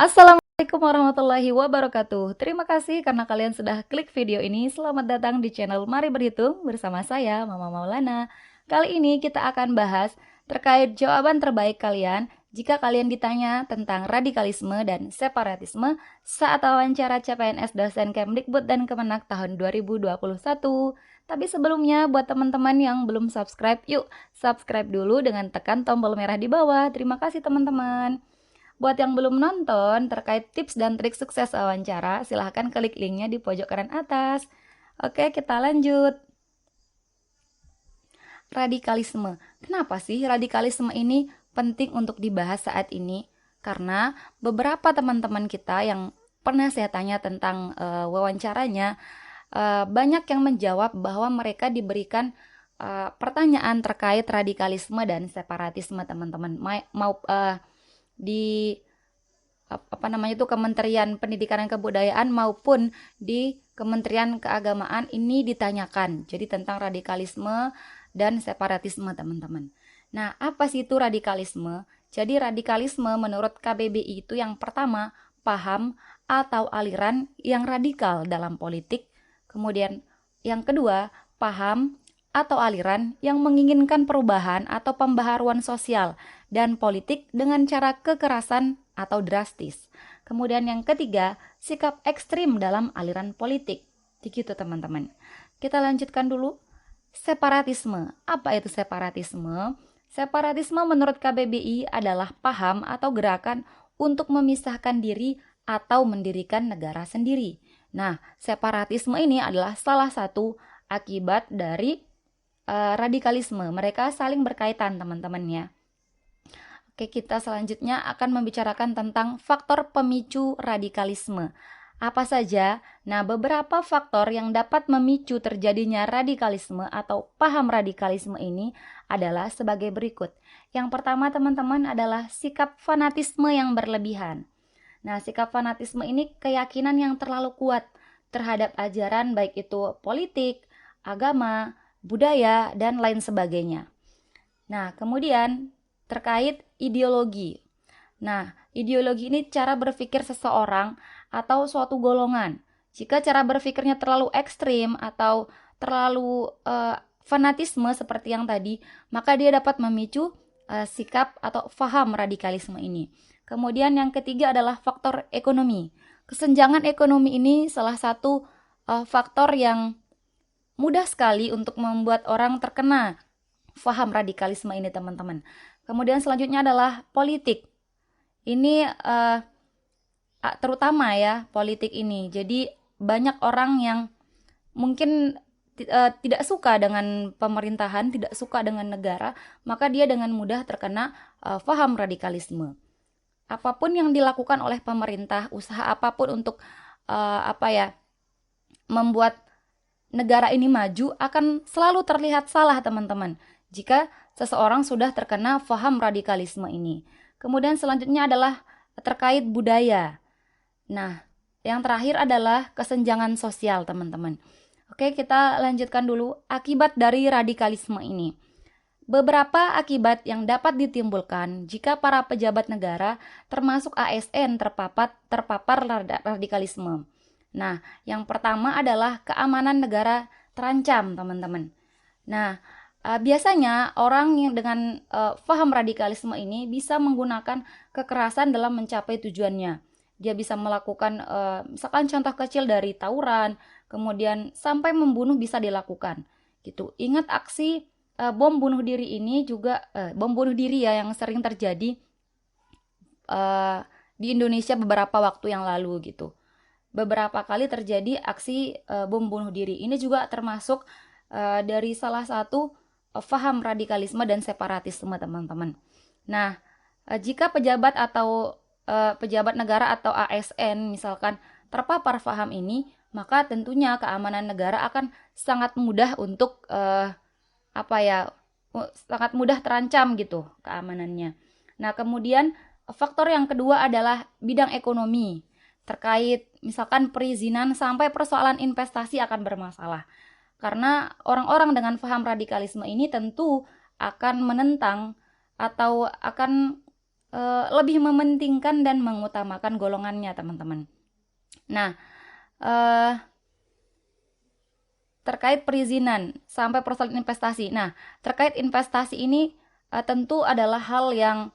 Assalamualaikum warahmatullahi wabarakatuh. Terima kasih karena kalian sudah klik video ini. Selamat datang di channel Mari Berhitung bersama saya, Mama Maulana. Kali ini kita akan bahas terkait jawaban terbaik kalian jika kalian ditanya tentang radikalisme dan separatisme saat wawancara CPNS dosen Kemdikbud dan Kemenak tahun 2021. Tapi sebelumnya buat teman-teman yang belum subscribe, yuk subscribe dulu dengan tekan tombol merah di bawah. Terima kasih teman-teman. Buat yang belum nonton terkait tips dan trik sukses wawancara, silahkan klik linknya di pojok kanan atas. Oke, kita lanjut. Radikalisme. Kenapa sih radikalisme ini penting untuk dibahas saat ini? Karena beberapa teman-teman kita yang pernah saya tanya tentang wawancaranya, banyak yang menjawab bahwa mereka diberikan pertanyaan terkait radikalisme dan separatisme, teman-teman. Di apa namanya itu Kementerian Pendidikan dan Kebudayaan maupun di Kementerian Keagamaan ini ditanyakan. Jadi tentang radikalisme dan separatisme, teman-teman. Nah, apa sih itu radikalisme? Jadi radikalisme menurut KBBI itu yang pertama, paham atau aliran yang radikal dalam politik. Kemudian yang kedua, paham atau aliran yang menginginkan perubahan atau pembaharuan sosial dan politik dengan cara kekerasan atau drastis. Kemudian yang ketiga, sikap ekstrim dalam aliran politik. Begitu teman-teman. Kita lanjutkan dulu. Separatisme. Apa itu separatisme? Separatisme menurut KBBI adalah paham atau gerakan untuk memisahkan diri atau mendirikan negara sendiri. Nah, separatisme ini adalah salah satu akibat dari radikalisme. Mereka saling berkaitan, teman-teman ya. Oke, kita selanjutnya akan membicarakan tentang faktor pemicu radikalisme. Apa saja? Nah, beberapa faktor yang dapat memicu terjadinya radikalisme atau paham radikalisme ini adalah sebagai berikut. Yang pertama, teman-teman, adalah sikap fanatisme yang berlebihan. Nah, sikap fanatisme ini keyakinan yang terlalu kuat terhadap ajaran baik itu politik, agama, budaya, dan lain sebagainya. Nah, kemudian terkait ideologi. Nah, ideologi ini cara berpikir seseorang atau suatu golongan. Jika cara berpikirnya terlalu ekstrim atau terlalu fanatisme seperti yang tadi, maka dia dapat memicu sikap atau paham radikalisme ini. Kemudian yang ketiga adalah faktor ekonomi. Kesenjangan ekonomi ini salah satu faktor yang mudah sekali untuk membuat orang terkena paham radikalisme ini, teman-teman. Kemudian selanjutnya adalah politik. Ini terutama ya politik ini. Jadi banyak orang yang mungkin tidak suka dengan pemerintahan, tidak suka dengan negara, maka dia dengan mudah terkena paham radikalisme. Apapun yang dilakukan oleh pemerintah, usaha apapun untuk membuat negara ini maju akan selalu terlihat salah, teman-teman, jika seseorang sudah terkena paham radikalisme ini. Kemudian selanjutnya adalah terkait budaya. Nah, yang terakhir adalah kesenjangan sosial, teman-teman. Oke, kita lanjutkan dulu akibat dari radikalisme ini. Beberapa akibat yang dapat ditimbulkan jika para pejabat negara termasuk ASN terpapar radikalisme. Nah, yang pertama adalah keamanan negara terancam, teman-teman. Nah, biasanya orang yang dengan paham radikalisme ini bisa menggunakan kekerasan dalam mencapai tujuannya. Dia bisa melakukan, misalkan contoh kecil dari tawuran, kemudian sampai membunuh bisa dilakukan. Gitu. Ingat aksi bom bunuh diri ini juga, bom bunuh diri ya yang sering terjadi di Indonesia beberapa waktu yang lalu gitu. Beberapa kali terjadi aksi bom bunuh diri. Ini juga termasuk dari salah satu paham radikalisme dan separatisme, teman-teman. Nah, jika pejabat atau pejabat negara atau ASN misalkan terpapar paham ini, maka tentunya keamanan negara akan sangat mudah untuk sangat mudah terancam gitu keamanannya. Nah, kemudian faktor yang kedua adalah bidang ekonomi. Terkait misalkan perizinan sampai persoalan investasi akan bermasalah. Karena orang-orang dengan paham radikalisme ini tentu akan menentang atau akan lebih mementingkan dan mengutamakan golongannya, teman-teman. Nah, eh, terkait perizinan sampai persoalan investasi. Nah, terkait investasi ini tentu adalah hal yang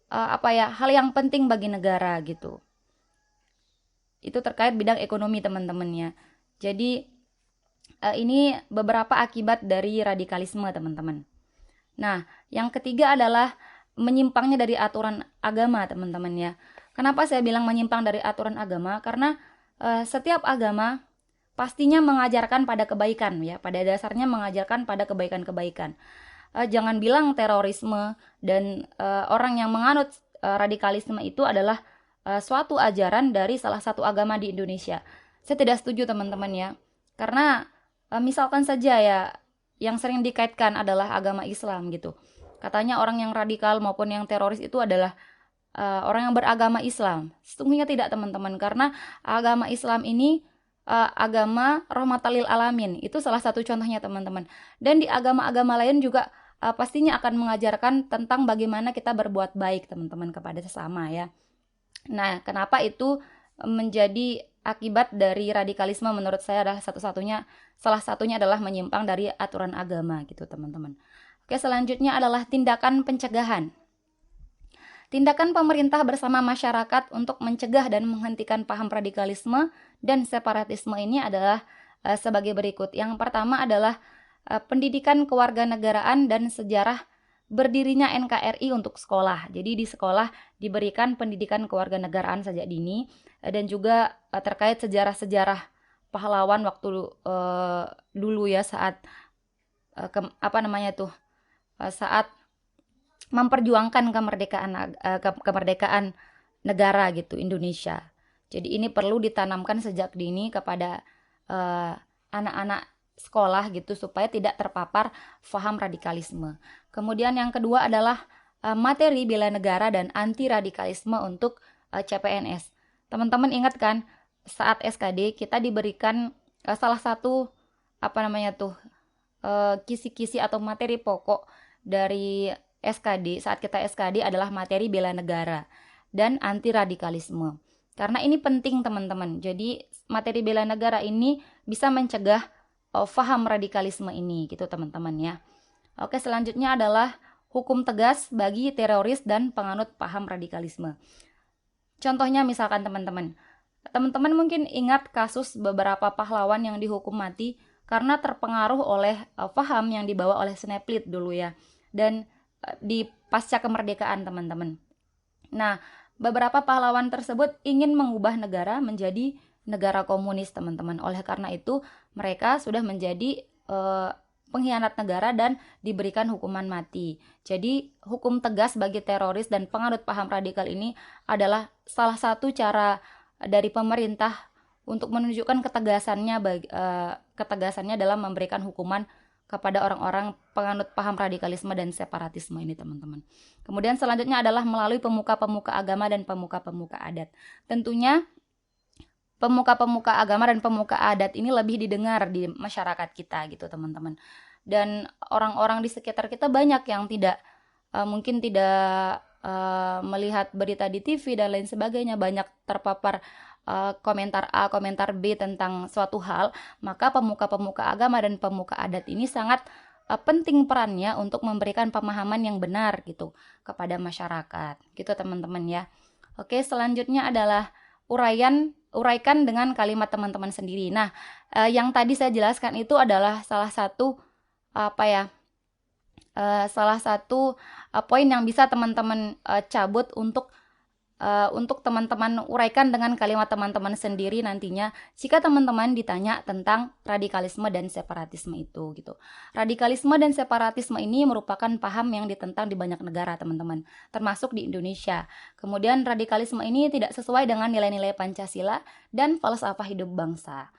hal yang penting bagi negara gitu. Itu terkait bidang ekonomi, teman-teman ya. Jadi ini beberapa akibat dari radikalisme, teman-teman. Nah, yang ketiga adalah menyimpangnya dari aturan agama, teman-teman ya. Kenapa saya bilang menyimpang dari aturan agama? Karena setiap agama pastinya mengajarkan pada kebaikan ya, pada dasarnya mengajarkan pada kebaikan-kebaikan. Jangan bilang terorisme dan orang yang menganut radikalisme itu adalah suatu ajaran dari salah satu agama di Indonesia. Saya tidak setuju, teman-teman ya. Karena misalkan saja ya, yang sering dikaitkan adalah agama Islam gitu. Katanya orang yang radikal maupun yang teroris itu adalah orang yang beragama Islam. Sesungguhnya tidak, teman-teman, karena agama Islam ini agama rahmatan lil alamin. Itu salah satu contohnya, teman-teman. Dan di agama-agama lain juga pastinya akan mengajarkan tentang bagaimana kita berbuat baik, teman-teman, kepada sesama ya. Nah, kenapa itu menjadi akibat dari radikalisme? Menurut saya adalah salah satunya adalah menyimpang dari aturan agama gitu, teman-teman. Oke, selanjutnya adalah tindakan pencegahan. Tindakan pemerintah bersama masyarakat untuk mencegah dan menghentikan paham radikalisme dan separatisme ini adalah sebagai berikut. Yang pertama adalah pendidikan kewarganegaraan dan sejarah berdirinya NKRI untuk sekolah. Jadi di sekolah diberikan pendidikan kewarganegaraan sejak dini dan juga terkait sejarah-sejarah pahlawan waktu dulu ya, saat saat memperjuangkan kemerdekaan negara gitu, Indonesia. Jadi ini perlu ditanamkan sejak dini kepada anak-anak sekolah gitu, supaya tidak terpapar paham radikalisme. Kemudian yang kedua adalah materi bela negara dan anti radikalisme untuk CPNS. Teman-teman ingat kan, saat SKD kita diberikan salah satu kisi-kisi atau materi pokok dari SKD, saat kita SKD adalah materi bela negara dan anti radikalisme. Karena ini penting, teman-teman. Jadi materi bela negara ini bisa mencegah paham radikalisme ini gitu, teman-teman ya. Oke, selanjutnya adalah hukum tegas bagi teroris dan penganut paham radikalisme. Contohnya misalkan teman-teman mungkin ingat kasus beberapa pahlawan yang dihukum mati karena terpengaruh oleh paham yang dibawa oleh Snaplit dulu ya. Dan di pasca kemerdekaan, teman-teman. Nah, beberapa pahlawan tersebut ingin mengubah negara menjadi negara komunis, teman-teman. Oleh karena itu, mereka sudah menjadi pengkhianat negara dan diberikan hukuman mati. Jadi, hukum tegas bagi teroris dan penganut paham radikal ini adalah salah satu cara dari pemerintah untuk menunjukkan ketegasannya dalam memberikan hukuman kepada orang-orang penganut paham radikalisme dan separatisme ini, teman-teman. Kemudian selanjutnya adalah melalui pemuka-pemuka agama dan pemuka-pemuka adat. Tentunya pemuka-pemuka agama dan pemuka adat ini lebih didengar di masyarakat kita gitu, teman-teman. Dan orang-orang di sekitar kita banyak yang mungkin tidak melihat berita di TV dan lain sebagainya, banyak terpapar komentar A, komentar B tentang suatu hal, maka pemuka-pemuka agama dan pemuka adat ini sangat penting perannya untuk memberikan pemahaman yang benar gitu kepada masyarakat. Gitu, teman-teman ya. Oke, selanjutnya adalah uraikan dengan kalimat teman-teman sendiri. Nah, yang tadi saya jelaskan itu adalah salah satu poin yang bisa teman-teman cabut untuk teman-teman uraikan dengan kalimat teman-teman sendiri nantinya jika teman-teman ditanya tentang radikalisme dan separatisme itu gitu. Radikalisme dan separatisme ini merupakan paham yang ditentang di banyak negara, teman-teman, termasuk di Indonesia. Kemudian radikalisme ini tidak sesuai dengan nilai-nilai Pancasila dan falsafah hidup bangsa.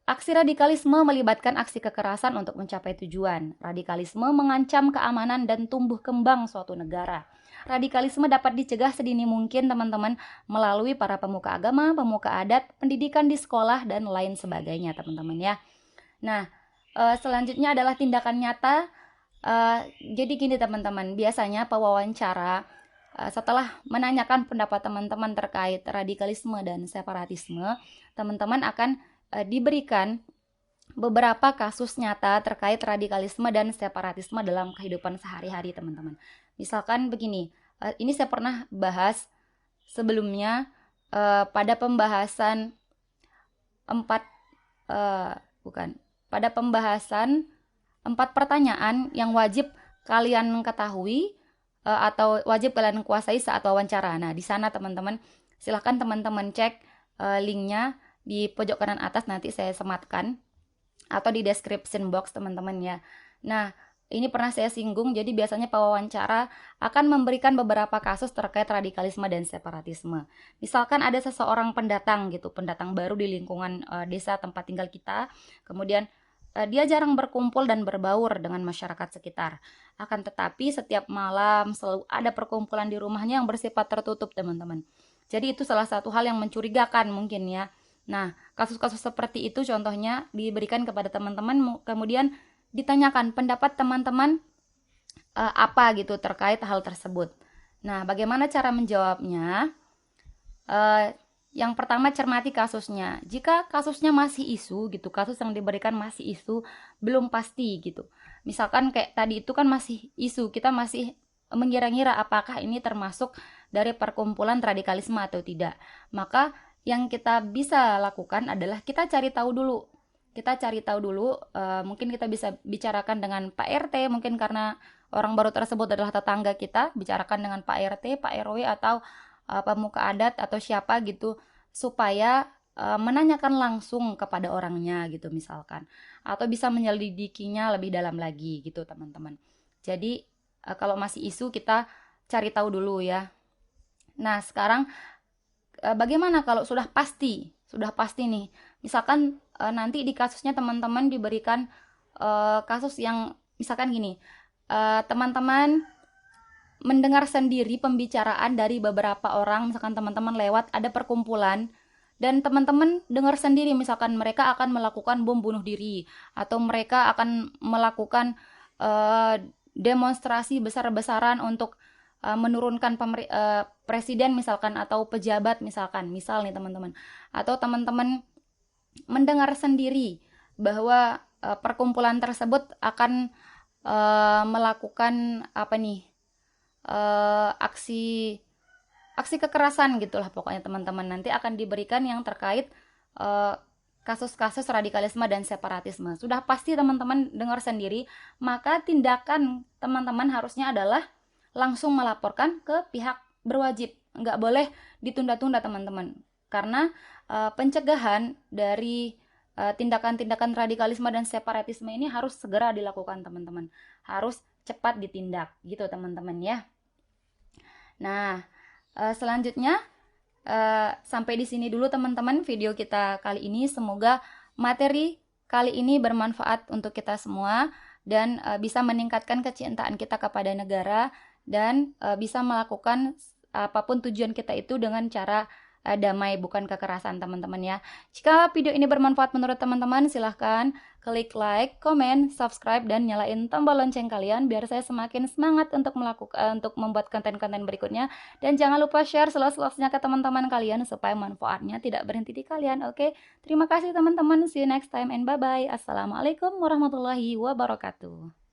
Aksi radikalisme melibatkan aksi kekerasan untuk mencapai tujuan. Radikalisme mengancam keamanan dan tumbuh kembang suatu negara. Radikalisme dapat dicegah sedini mungkin, teman-teman, melalui para pemuka agama, pemuka adat, pendidikan di sekolah, dan lain sebagainya, teman-teman ya. Nah, selanjutnya adalah tindakan nyata. Jadi gini, teman-teman, biasanya pewawancara setelah menanyakan pendapat teman-teman terkait radikalisme dan separatisme, teman-teman akan diberikan beberapa kasus nyata terkait radikalisme dan separatisme dalam kehidupan sehari-hari, teman-teman. Misalkan begini, ini saya pernah bahas sebelumnya pada pembahasan pada pembahasan 4 pertanyaan yang wajib kalian ketahui atau wajib kalian kuasai saat wawancara. Nah, di sana teman-teman silahkan teman-teman cek linknya di pojok kanan atas, nanti saya sematkan, atau di description box teman-teman ya. Nah, ini pernah saya singgung, jadi biasanya pewawancara akan memberikan beberapa kasus terkait radikalisme dan separatisme. Misalkan ada seseorang pendatang gitu, pendatang baru di lingkungan desa tempat tinggal kita, kemudian dia jarang berkumpul dan berbaur dengan masyarakat sekitar. Akan tetapi setiap malam selalu ada perkumpulan di rumahnya yang bersifat tertutup, teman-teman. Jadi itu salah satu hal yang mencurigakan mungkin ya. Nah, kasus-kasus seperti itu contohnya diberikan kepada teman-teman, kemudian ditanyakan pendapat teman-teman apa gitu terkait hal tersebut. Nah, bagaimana cara menjawabnya? Yang pertama, cermati kasusnya. Jika kasusnya masih isu gitu, kasus yang diberikan masih isu, belum pasti gitu. Misalkan kayak tadi itu kan masih isu, kita masih mengira-ngira apakah ini termasuk dari perkumpulan radikalisme atau tidak. Maka yang kita bisa lakukan adalah kita cari tahu dulu. Mungkin kita bisa bicarakan dengan Pak RT, mungkin karena orang baru tersebut adalah tetangga kita, bicarakan dengan Pak RT, Pak RW, atau pemuka adat atau siapa gitu, supaya menanyakan langsung kepada orangnya gitu misalkan, atau bisa menyelidikinya lebih dalam lagi gitu teman-teman. Jadi kalau masih isu kita cari tahu dulu ya. Nah, sekarang bagaimana kalau sudah pasti nih, misalkan nanti di kasusnya teman-teman diberikan kasus yang misalkan gini, teman-teman mendengar sendiri pembicaraan dari beberapa orang, misalkan teman-teman lewat ada perkumpulan dan teman-teman dengar sendiri misalkan mereka akan melakukan bom bunuh diri atau mereka akan melakukan demonstrasi besar-besaran untuk menurunkan presiden misalkan atau pejabat misalkan, misal nih teman-teman, atau teman-teman mendengar sendiri bahwa perkumpulan tersebut akan melakukan aksi kekerasan gitulah pokoknya teman-teman, nanti akan diberikan yang terkait kasus-kasus radikalisme dan separatisme. Sudah pasti teman-teman dengar sendiri, maka tindakan teman-teman harusnya adalah langsung melaporkan ke pihak berwajib. Nggak boleh ditunda-tunda teman-teman, karena pencegahan dari tindakan-tindakan radikalisme dan separatisme ini harus segera dilakukan teman-teman, harus cepat ditindak gitu teman-teman ya. Nah, selanjutnya sampai di sini dulu teman-teman video kita kali ini. Semoga materi kali ini bermanfaat untuk kita semua dan bisa meningkatkan kecintaan kita kepada negara dan bisa melakukan apapun tujuan kita itu dengan cara damai, bukan kekerasan teman-teman ya. Jika video ini bermanfaat menurut teman-teman, silahkan klik like, komen, subscribe, dan nyalain tombol lonceng kalian biar saya semakin semangat untuk membuat konten-konten berikutnya. Dan jangan lupa share seluas-luasnya ke teman-teman kalian supaya manfaatnya tidak berhenti di kalian. Oke, terima kasih teman-teman. See you next time and bye-bye. Assalamualaikum warahmatullahi wabarakatuh.